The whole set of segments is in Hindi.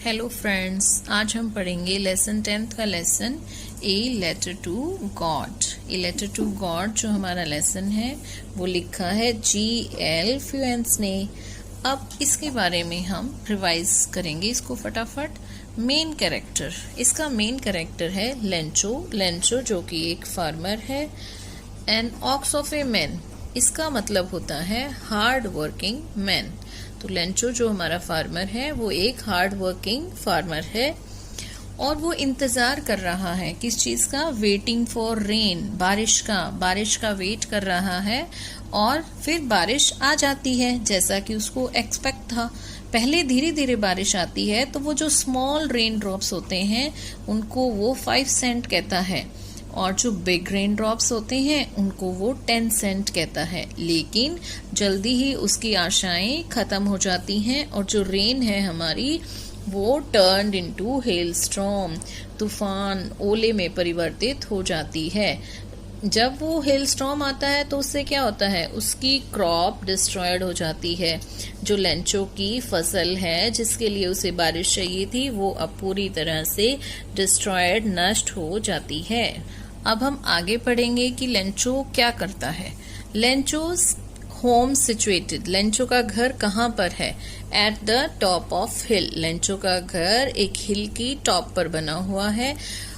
हेलो फ्रेंड्स, आज हम पढ़ेंगे लेसन 10th का lesson a letter to God. A letter to God जो हमारा लेसन है वो लिखा है GL फ्लुएंस ने। अब इसके बारे में हम रिवाइज करेंगे इसको फटाफट। मेन कैरेक्टर, इसका मेन कैरेक्टर है लेंचो। लेंचो जो कि एक फार्मर है। An ox of a man, इसका मतलब होता है हार्ड वर्किंग मैन। तो लेंचो जो हमारा फार्मर है वो एक हार्ड वर्किंग फार्मर है और वो इंतजार कर रहा है किस चीज का? वेटिंग फॉर रेन, बारिश का वेट कर रहा है। और फिर बारिश आ जाती है जैसा कि उसको एक्सपेक्ट था। पहले धीरे धीरे बारिश आती है तो वो जो स्मॉल रेन ड्रॉप्स होते हैं उनको वो 5 सेंट कहता है और जो बिग रेन ड्रॉप्स होते हैं उनको वो 10 सेंट कहता है। लेकिन जल्दी ही उसकी आशाएं खत्म हो जाती हैं और जो रेन है हमारी वो टर्न्ड इनटू हेल स्टॉर्म, तूफान, ओले में परिवर्तित हो जाती है। जब वो हेल स्टॉर्म आता है तो उससे क्या होता है? उसकी क्रॉप डिस्ट्रॉयड हो जाती है। जो लेंचो की फसल है जिसके लिए उसे बारिश चाहिए थी वो अब पूरी तरह से डिस्ट्रॉयड, नष्ट हो जाती है। अब हम आगे पढ़ेंगे कि लेंचो क्या करता है। लेंचोज होम सिचुएटेड, लेंचो का घर कहाँ पर है? At the top of hill, Lencho का घर एक हिल की टॉप पर बना हुआ है।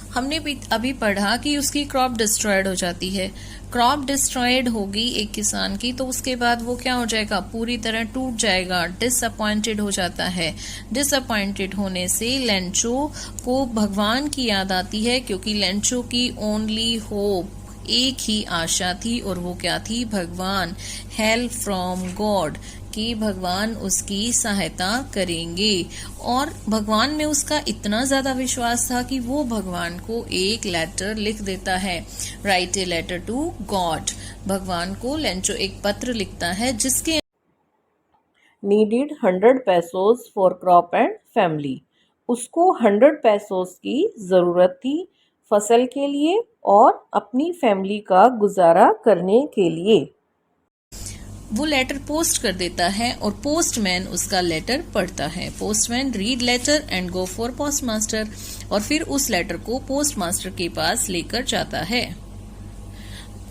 हमने भी अभी पढ़ा कि उसकी क्रॉप डिस्ट्रॉयड हो जाती है। क्रॉप डिस्ट्रॉयड होगी एक किसान की तो उसके बाद वो क्या हो जाएगा? पूरी तरह टूट जाएगा, डिसअपॉइंटेड हो जाता है। डिसअपॉइंटेड होने से लेंचो को भगवान की याद आती है क्योंकि लेंचो की ओनली होप, एक ही आशा थी और वो क्या थी? भगवान, हेल्प फ्रॉम गॉड, कि भगवान उसकी सहायता करेंगे। और भगवान में उसका इतना ज्यादा विश्वास था कि वो भगवान को एक लेटर लिख देता है। Write a letter to God, भगवान को लेंचो एक पत्र लिखता है जिसके needed 100 pesos for crop and family. उसको 100 पैसोज की ज़रूरत थी फसल के लिए और अपनी फैमिली का गुजारा करने के लिए। वो लेटर पोस्ट कर देता है और पोस्टमैन उसका लेटर पढ़ता है। Postman read letter and go for postmaster, और फिर उस लेटर को पोस्टमास्टर के पास लेकर जाता है।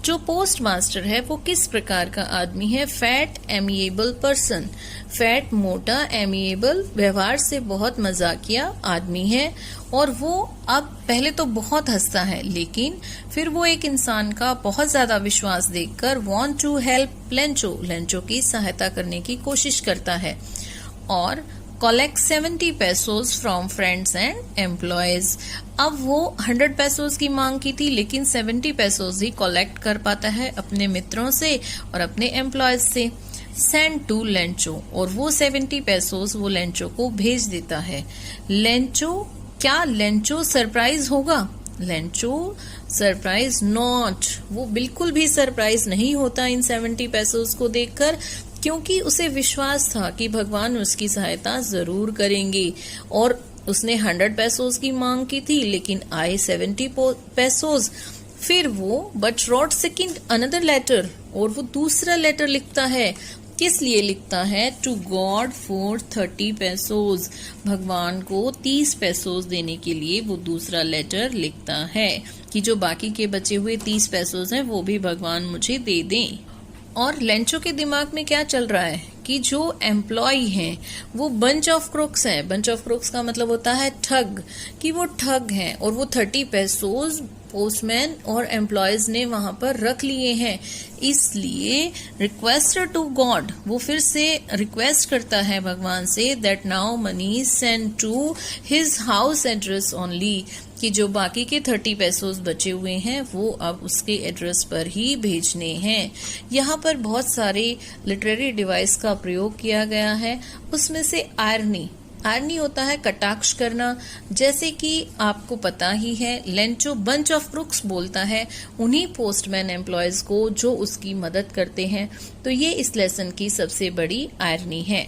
जो पोस्टमास्टर है वो किस प्रकार का आदमी है? फैट एमिएबल पर्सन, फैट, मोटा, एमिएबल, व्यवहार से बहुत मजाकिया आदमी है। और वो अब पहले तो बहुत हंसता है लेकिन फिर वो एक इंसान का बहुत ज्यादा विश्वास देखकर want to help Lencho, Lencho की सहायता करने की कोशिश करता है और collect 70 pesos from friends and employees. अब वो 100 पैसोज की मांग की थी लेकिन 70 पैसोज ही कलेक्ट कर पाता है अपने मित्रों से और अपने एम्प्लॉयज से। सेंड टू लेंचो, और वो 70 पैसोज वो लेंचो को भेज देता है। लेंचो, क्या लेंचो सरप्राइज होगा? लेंचो सरप्राइज नॉट, वो बिल्कुल भी सरप्राइज नहीं होता इन 70 पैसोज को देखकर, क्योंकि उसे विश्वास था कि भगवान उसकी सहायता जरूर करेंगे। और उसने 100 पैसोज की मांग की थी लेकिन आए 70 पैसोज। फिर वो but wrote second another letter, और वो दूसरा लेटर लिखता है। किस लिए लिखता है? टू गॉड फॉर 30 पैसोज, भगवान को 30 पैसोज देने के लिए वो दूसरा लेटर लिखता है कि जो बाकी के बचे हुए 30 पैसोज हैं वो भी भगवान मुझे दे दें। और लेंचो के दिमाग में क्या चल रहा है कि जो एम्प्लॉय हैं वो बंच ऑफ क्रुक्स हैं। बंच ऑफ क्रुक्स का मतलब होता है ठग, कि वो ठग हैं और वो 30 पैसोज पोस्टमैन और एम्प्लॉयज ने वहां पर रख लिए हैं। इसलिए रिक्वेस्ट टू गॉड, वो फिर से रिक्वेस्ट करता है भगवान से that now money send to his house address only, कि जो बाकी के 30 पैसोज बचे हुए हैं वो अब उसके एड्रेस पर ही भेजने हैं। यहाँ पर बहुत सारे लिटरेरी डिवाइस का प्रयोग किया गया है। उसमें से आयरनी, आयरनी होता है कटाक्ष करना। जैसे कि आपको पता ही है लेंचो बंच ऑफ क्रुक्स बोलता है उन्हीं पोस्टमैन एम्प्लॉयज को जो उसकी मदद करते हैं। तो ये इस लेसन की सबसे बड़ी आयरनी है।